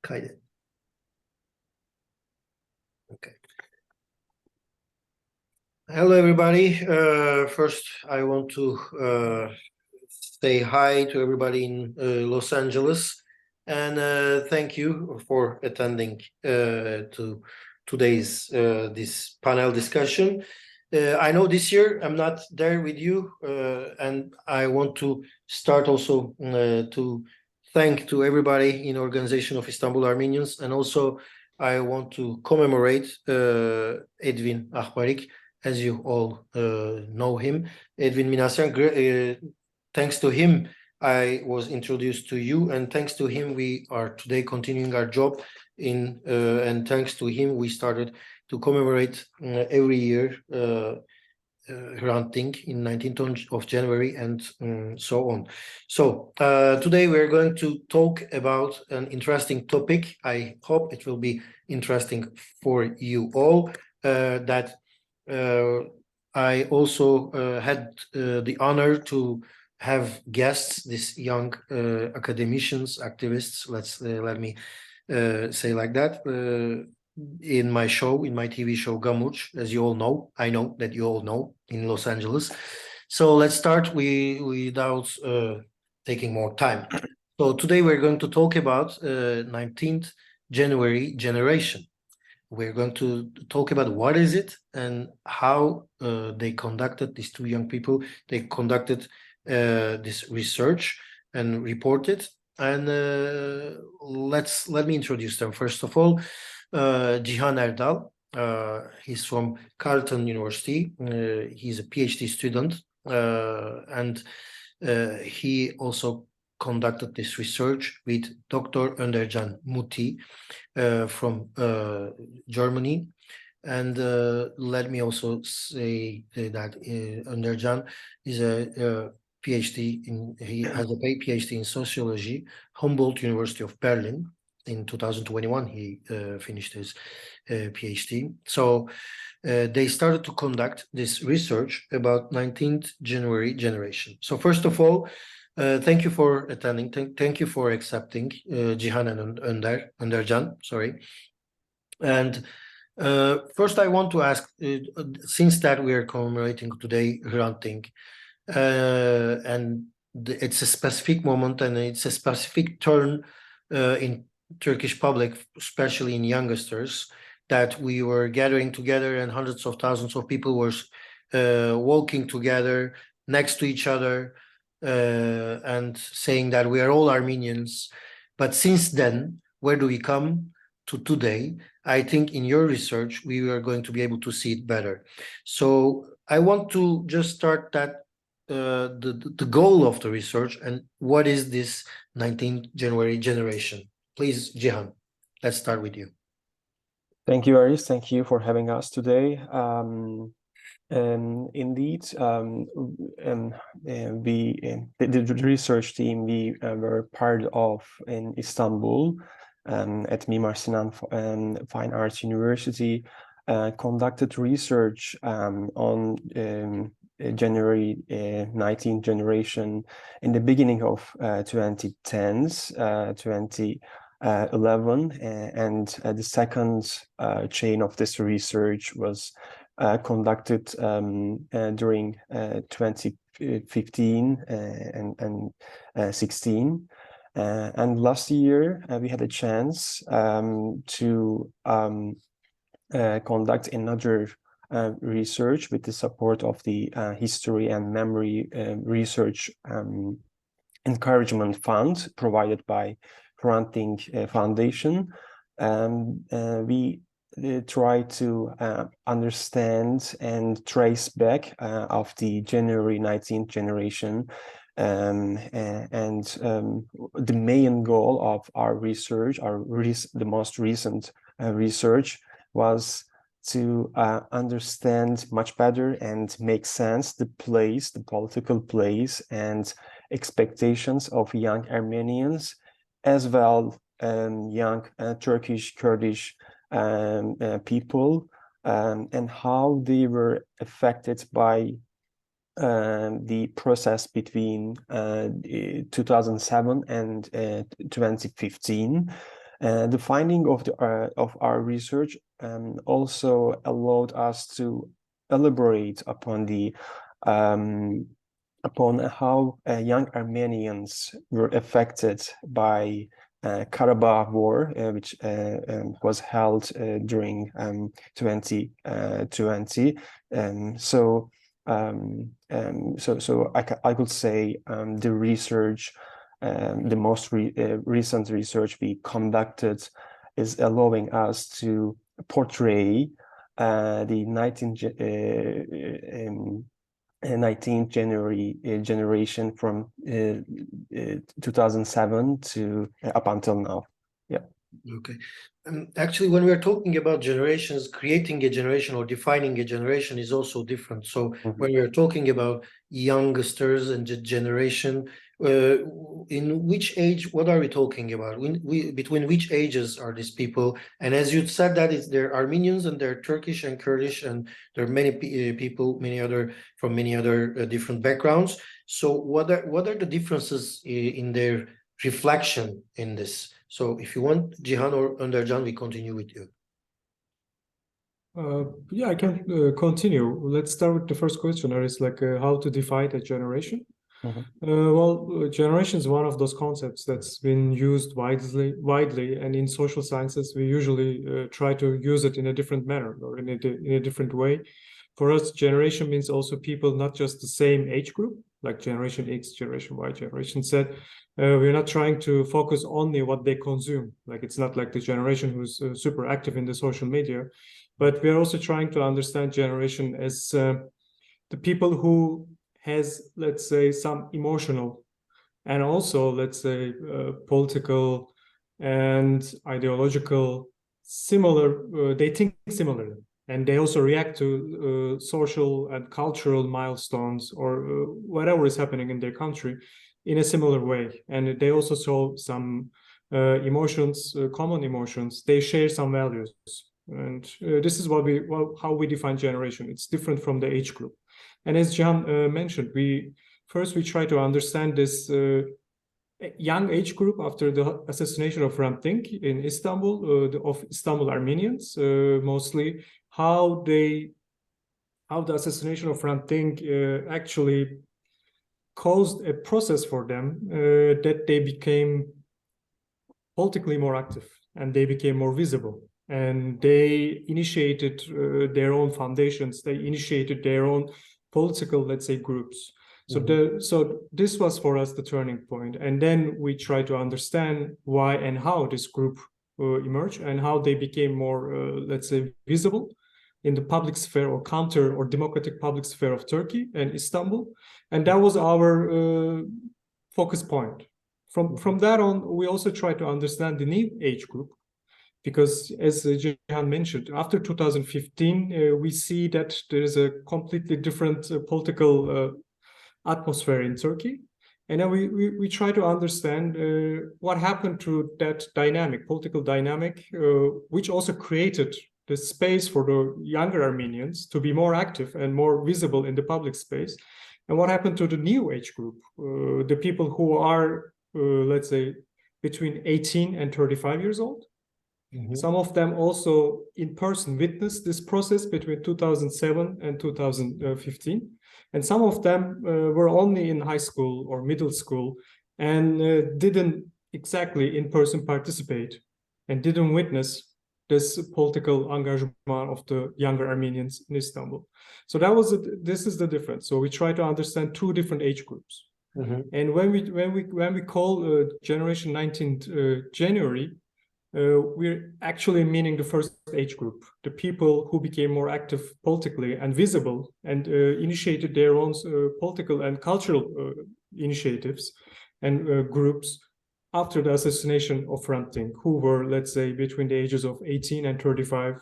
Kaydet. Okay. Hello, everybody. First, I want to say hi to everybody in Los Angeles, and thank you for attending to today's this panel discussion. I know this year I'm not there with you, and I want to start also to thank to everybody in Organization of Istanbul Armenians, and also I want to commemorate Edwin Ahbarik, as you all know him. Edwin Minasyan, thanks to him, I was introduced to you, and thanks to him, we are today continuing our job and thanks to him, we started to commemorate every year Hrant Dink in 19th of January and so on. So today we're going to talk about an interesting topic. I hope it will be interesting for you all. I also had the honor to have guests, these young academicians, activists, let me say like that, in my show, in my TV show Gamuch, as you all know. I know that you all know, in Los Angeles. So let's start without taking more time. So today we're going to talk about 19th January generation. We're going to talk about what is it and how they conducted, these two young people, they conducted this research and reported. And let me introduce them. First of all, Cihan Erdal. He's from Carleton University. He's a PhD student, and he also conducted this research with Dr. Öndercan Muti from Germany. And let me also say that Öndercan is a PhD he has a PhD in sociology, Humboldt University of Berlin. In 2021, he finished his PhD. So they started to conduct this research about 19th January generation. So first of all, thank you for attending. Thank you for accepting, Cihan and Öndercan, sorry. And first I want to ask, since that we are commemorating today Hrant Dink, and it's a specific moment and it's a specific turn in Turkish public, especially in youngsters, that we were gathering together and hundreds of thousands of people were walking together next to each other and saying that we are all Armenians. But since then, where do we come to today? I think in your research, we are going to be able to see it better. So I want to just start that the goal of the research and what is this 19th January generation. Please, Cihan, let's start with you. Thank you, Aris. Thank you for having us today. Indeed, the research team we were part of in Istanbul at Mimar Sinan Fine Arts University conducted research on January 19th generation in the beginning of 2010s, 2011, and the second chain of this research was conducted during 2015 and 16. And last year, we had a chance to conduct another research with the support of the History and Memory Research Encouragement Fund provided by Hrant Dink Foundation. We try to understand and trace back of the January 19th generation, and the main goal of our research, the most recent research, was to understand much better and make sense the political place and expectations of young Armenians, as well young Turkish Kurdish people, and how they were affected by the process between 2007 and 2015. The finding of our research also allowed us to elaborate upon upon how young Armenians were affected by Karabakh War, which was held during 2020. So I could say the research, the most recent research we conducted, is allowing us to portray the 19th January generation from 2007 to up until now. Yeah. Okay. Actually, when we're talking about generations, creating a generation or defining a generation is also different. So when we're talking about youngsters and the generation, in which age, what are we talking about? Between which ages are these people? And as you said, that they're Armenians and they're Turkish and Kurdish, and there are many people, from many other different backgrounds. So what are the differences in their reflection in this? So if you want, Cihan or Öndercan, we continue with you. Yeah, I can continue. Let's start with the first question. It's like how to define a generation. Generation is one of those concepts that's been used widely, and in social sciences, we usually try to use it in a different manner or in a different way. For us, generation means also people not just the same age group, like Generation X, Generation Y, Generation Z. We're not trying to focus only what they consume. Like it's not like the generation who's super active in the social media, but we're also trying to understand generation as the people who has, let's say, some emotional and also, let's say, political and ideological similar, they think similarly. And they also react to social and cultural milestones or whatever is happening in their country in a similar way. And they also show some emotions, common emotions. They share some values. And this is how we define generation. It's different from the age group. And as Cihan mentioned, we try to understand this young age group after the assassination of Hrant Dink in Istanbul, of Istanbul Armenians, mostly, how the assassination of Hrant Dink actually caused a process for them that they became politically more active and they became more visible. And they initiated their own foundations. They initiated their own political, let's say, groups. So this was for us the turning point. And then we try to understand why and how this group emerged and how they became more, let's say, visible in the public sphere or counter or democratic public sphere of Turkey and Istanbul. And that was our focus point. From that on, we also try to understand the new age group. Because as Cihan mentioned, after 2015, we see that there is a completely different political atmosphere in Turkey. And then we try to understand what happened to that political dynamic, which also created the space for the younger Armenians to be more active and more visible in the public space. And what happened to the new age group, the people who are, let's say, between 18 and 35 years old. Some of them also in person witnessed this process between 2007 and 2015. And some of them were only in high school or middle school and didn't exactly in person participate and didn't witness this political engagement of the younger Armenians in Istanbul. So this is the difference. So we try to understand two different age groups. And when we call Generation 19th January, we're actually meaning the first age group, the people who became more active politically and visible and initiated their own political and cultural initiatives and groups after the assassination of Hrant Dink, who were, let's say, between the ages of 18 and 35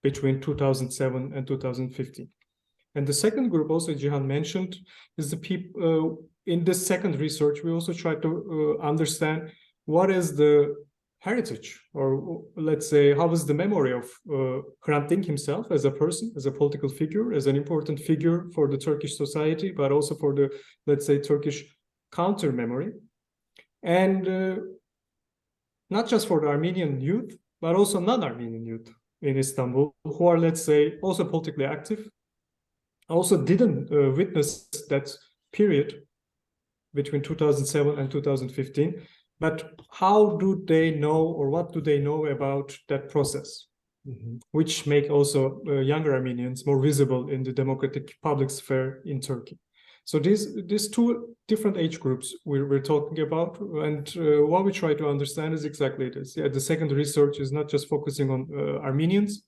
between 2007 and 2015. And the second group, also Cihan mentioned, is the people, in this second research, we also try to understand what is the heritage, or let's say, how is the memory of Hrant Dink himself as a person, as a political figure, as an important figure for the Turkish society, but also for the, let's say, Turkish counter memory. And not just for the Armenian youth, but also non-Armenian youth in Istanbul, who are, let's say, also politically active, also didn't witness that period between 2007 and 2015. But how do they know, or what do they know about that process? Which make also younger Armenians more visible in the democratic public sphere in Turkey. So these two different age groups we're talking about, and what we try to understand is exactly this. Yeah, the second research is not just focusing on Armenians,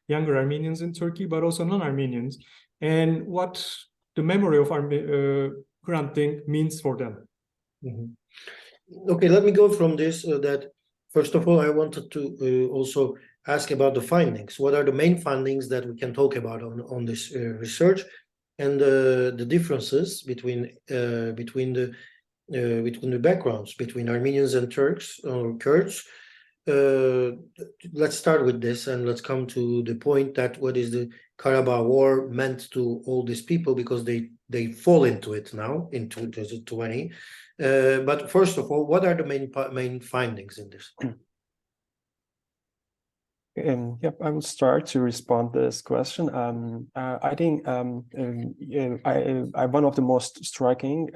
younger Armenians in Turkey, but also non-Armenians, and what the memory of Hrant Dink means for them. Okay, let me go from this that first of all, I wanted to also ask about the findings. What are the main findings that we can talk about on this research, and the differences between the backgrounds between Armenians and Turks or Kurds? Let's start with this, and let's come to the point that what is the Karabakh War meant to all these people, because they fall into it now in 2020. But first of all, what are the main findings in this? Yep, I will start to respond to this question. I think one of the most striking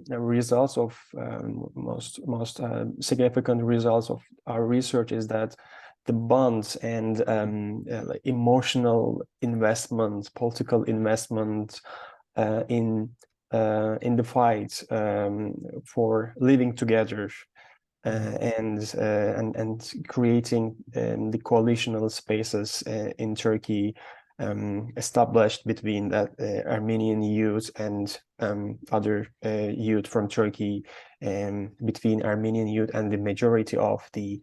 results of most significant results of our research is that the bonds and like emotional investment, political investment in the fight for living together. And creating the coalitional spaces in Turkey established between that Armenian youth and other youth from Turkey, between Armenian youth and the majority of the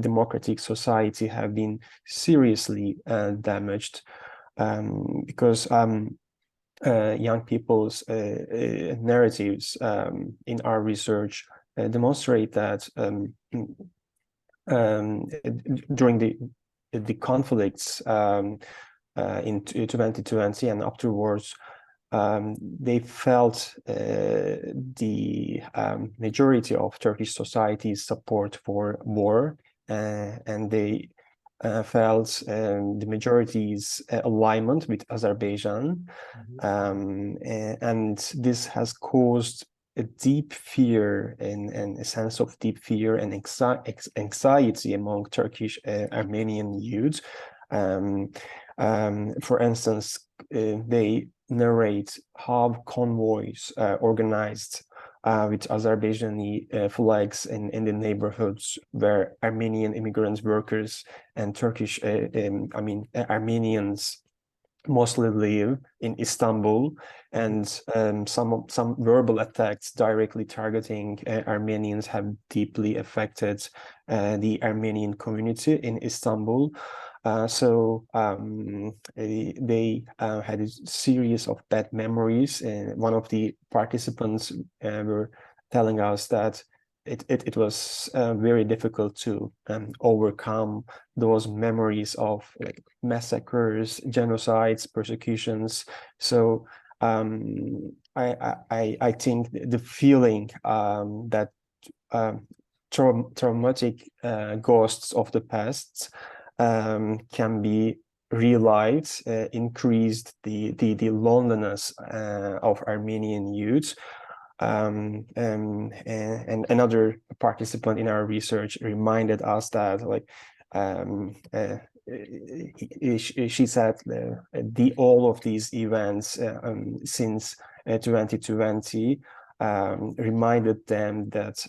democratic society have been seriously damaged because young people's narratives in our research demonstrate that during the conflicts in 2020 and afterwards, they felt the majority of Turkish society's support for war, and they felt the majority's alignment with Azerbaijan, and this has caused a deep fear and a sense of deep fear and anxiety among Turkish Armenian youth. For instance, they narrate how convoys organized with Azerbaijani flags in the neighborhoods where Armenian immigrant workers and Turkish, Armenians mostly live in Istanbul, and some verbal attacks directly targeting Armenians have deeply affected the Armenian community in Istanbul. So they had a series of bad memories, and one of the participants were telling us that it was very difficult to overcome those memories of like massacres, genocides, persecutions. So I think the feeling that traumatic ghosts of the past can be relived, increased the loneliness of Armenian youth. And another participant in our research reminded us that, like, she said all of these events since 2020 reminded them that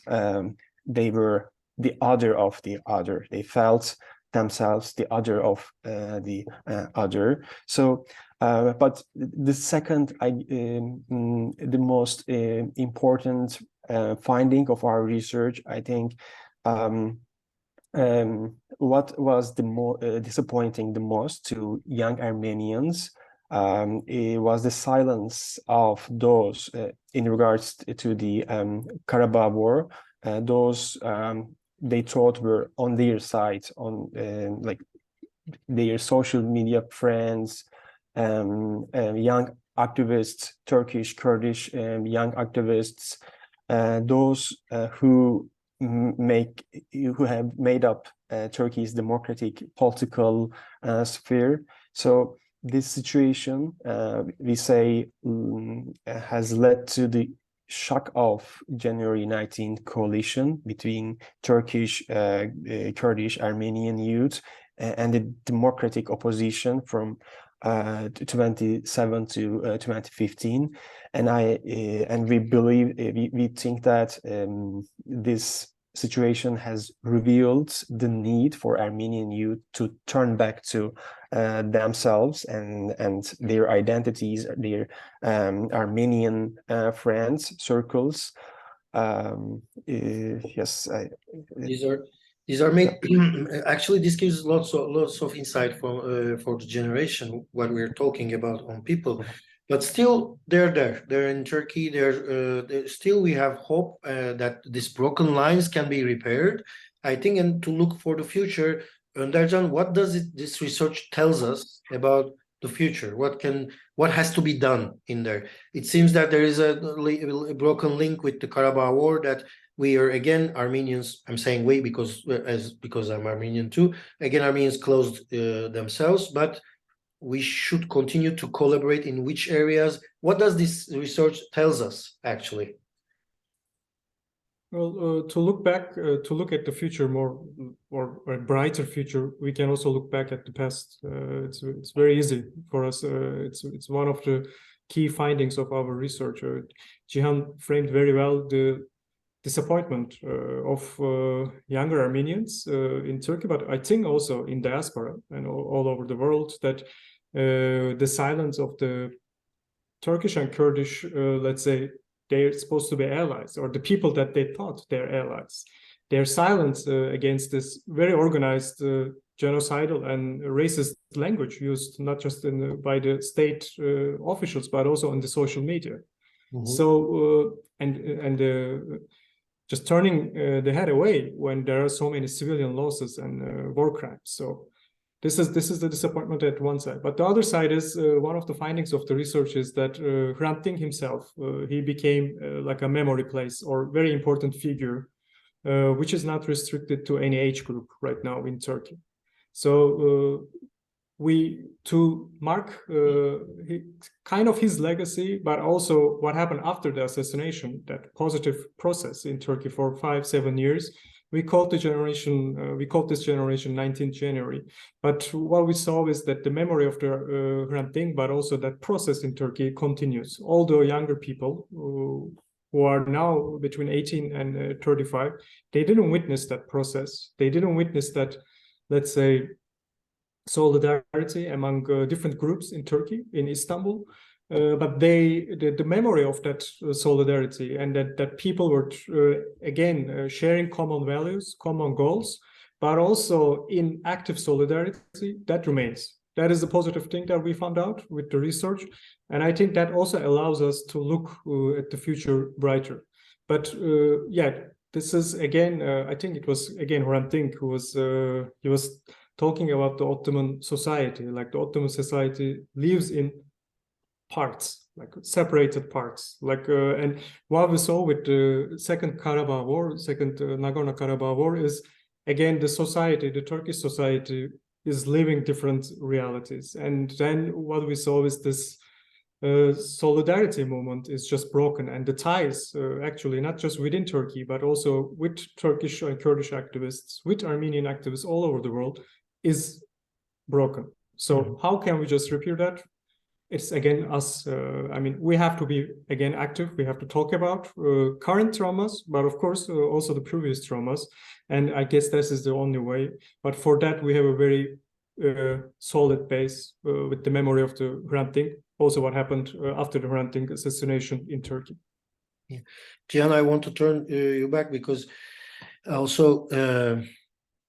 they were the other of the other. They felt themselves the other of the other. So but the second, the most important finding of our research, I think, what was the more disappointing the most to young Armenians, it was the silence of those in regards to the Karabakh War. Those they thought were on their side, on like their social media friends, young activists, Turkish, Kurdish young activists, those who who have made up Turkey's democratic political sphere. So this situation, we say, has led to the shock of January 19th coalition between Turkish, Kurdish, Armenian youth and the democratic opposition from 27 to 2015, and we believe we think that this situation has revealed the need for Armenian youth to turn back to themselves and their identities, their Armenian friends circles. Yes, these are made. Actually, this gives lots of insight for the generation what we're talking about on people. But still, they're there. They're in Turkey. Still, we have hope that these broken lines can be repaired. I think, and to look for the future, Öndercan, what does this research tells us about the future? What has to be done in there? It seems that there is a broken link with the Karabakh War, that we are again Armenians. I'm saying we because I'm Armenian too. Again, Armenians closed themselves, but we should continue to collaborate in which areas? What does this research tells us actually? Well, to look back, to look at the future more, or a brighter future, we can also look back at the past. It's very easy for us. It's one of the key findings of our research. Cihan framed very well the disappointment of younger Armenians in Turkey, but I think also in diaspora and all over the world, that the silence of the Turkish and Kurdish, let's say, they're supposed to be allies, or the people that they thought they're allies, their silence against this very organized genocidal and racist language used not just by the state officials, but also on the social media. Mm-hmm. So just turning the head away when there are so many civilian losses and war crimes. So this is the disappointment at one side. But the other side is one of the findings of the research is that Hrant Dink himself, he became like a memory place or very important figure, which is not restricted to any age group right now in Turkey. So to mark kind of his legacy, but also what happened after the assassination, that positive process in Turkey for 5-7 years, we called this generation 19th January. But what we saw is that the memory of the Hrant Dink, but also that process in Turkey continues. Although younger people who are now between 18 and 35, they didn't witness that process. They didn't witness that, let's say, solidarity among different groups in Turkey, in Istanbul. But the memory of that solidarity and that people were again sharing common values, common goals, but also in active solidarity, that remains. That is the positive thing that we found out with the research, and I think that also allows us to look at the future brighter. But this is again, I think it was again Hrant Dink who was he was talking about the Ottoman society, like the Ottoman society lives in parts, like separated parts, like and what we saw with the second Karabakh War, second Nagorno-Karabakh War, is again the society, the Turkish society, is living different realities. And then what we saw is this solidarity movement is just broken, and the ties actually not just within Turkey, but also with Turkish and Kurdish activists, with Armenian activists all over the world, is broken. So how can we just repair that? It's again us. I mean, we have to be again active. We have to talk about current traumas, but of course also the previous traumas. And I guess this is the only way. But for that, we have a very solid base with the memory of the Hrant Dink. Also, what happened after the Hrant Dink assassination in Turkey. Yeah, Cihan, I want to turn you back because also.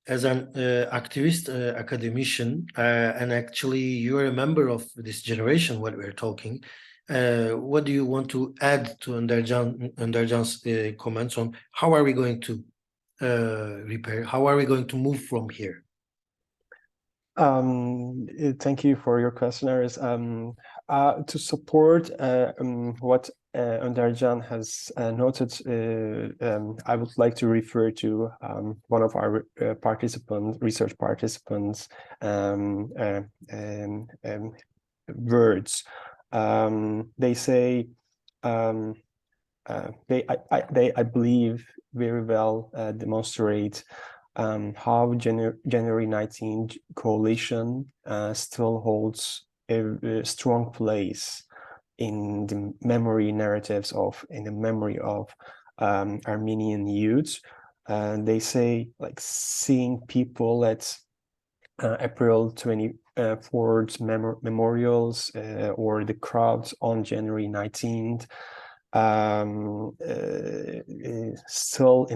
As an activist, academician, and actually you are a member of this generation when we're talking, what do you want to add to Öndercan's comments on how are we going to repair, how are we going to move from here? Thank you for your question, Aris. To support what Öndercan has noted, I would like to refer to one of our research participants' words. They say they I believe very well demonstrate how January 19 coalition still holds a strong place in the memory narratives in the memory of Armenian youth. They say like seeing people at April 24th memorials or the crowds on January 19th still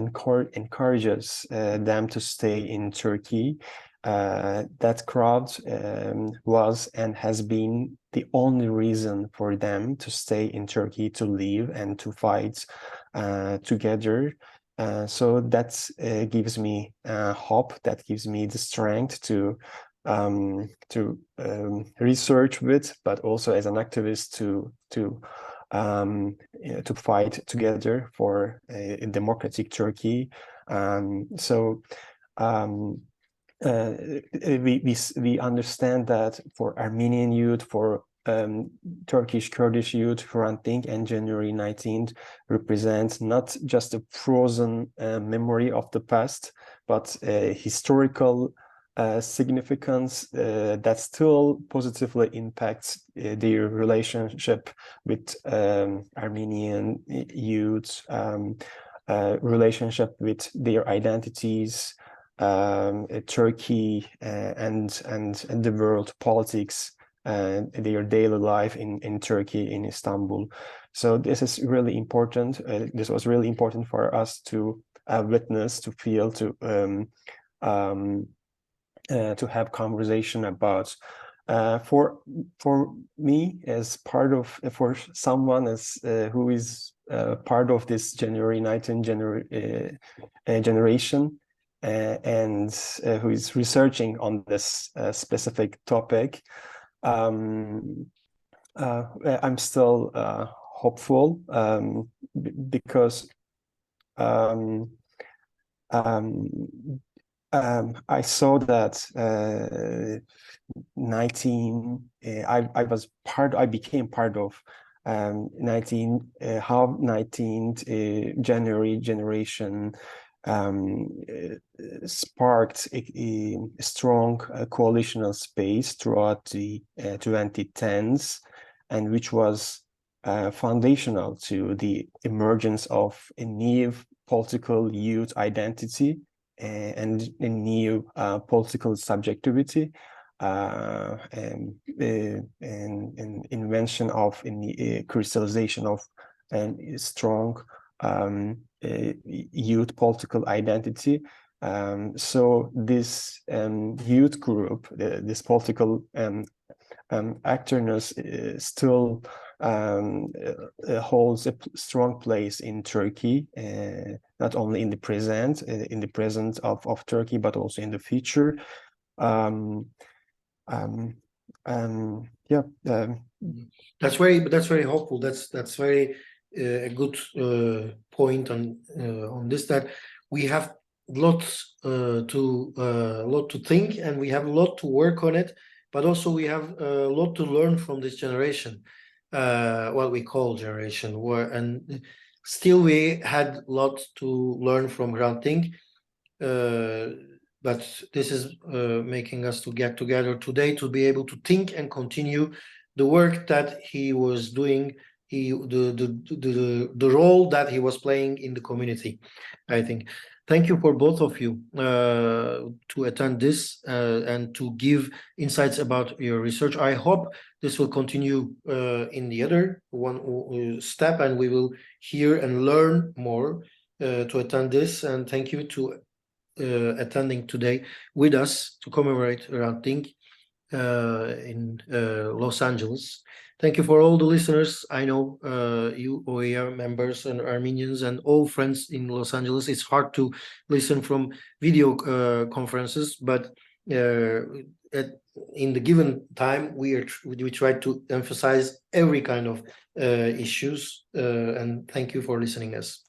encourages them to stay in Turkey. That crowd was and has been the only reason for them to stay in Turkey, to live and to fight together. So that gives me hope, that gives me the strength to research with, but also as an activist to fight together for a democratic Turkey. We understand that for Armenian youth, for Turkish Kurdish youth, Hrant Dink and January 19th represents not just a frozen memory of the past, but a historical significance that still positively impacts their relationship with Armenian youth, relationship with their identities, Turkey and the world politics, their daily life in Turkey, in Istanbul. So this is really important. This was really important for us to witness, to feel, to have conversation about. For me, as part of, for someone as who is part of this January 19 generation, and who is researching on this specific topic, I'm still hopeful because I saw that I became part of how 19th January generation sparked a strong coalitional space throughout the 2010s, and which was foundational to the emergence of a new political youth identity and a new political subjectivity, and invention of crystallization of a strong youth political identity. So this youth group, this political actorness still holds a strong place in Turkey, not only in the present of Turkey, but also in the future. That's very hopeful. That's very a good point on this, that we have lots to think, and we have a lot to work on it, but also we have a lot to learn from this generation, what we call generation, and still we had lots to learn from Hrant Dink, but this is making us to get together today to be able to think and continue the work that he was doing, the role that he was playing in the community, I think. Thank you for both of you to attend this and to give insights about your research. I hope this will continue in the other one step, and we will hear and learn more to attend this. And thank you to attending today with us to commemorate Hrant Dink in Los Angeles. Thank you for all the listeners. I know you OER members and Armenians and all friends in Los Angeles. It's hard to listen from video conferences, but in the given time, we try to emphasize every kind of issues. And thank you for listening us.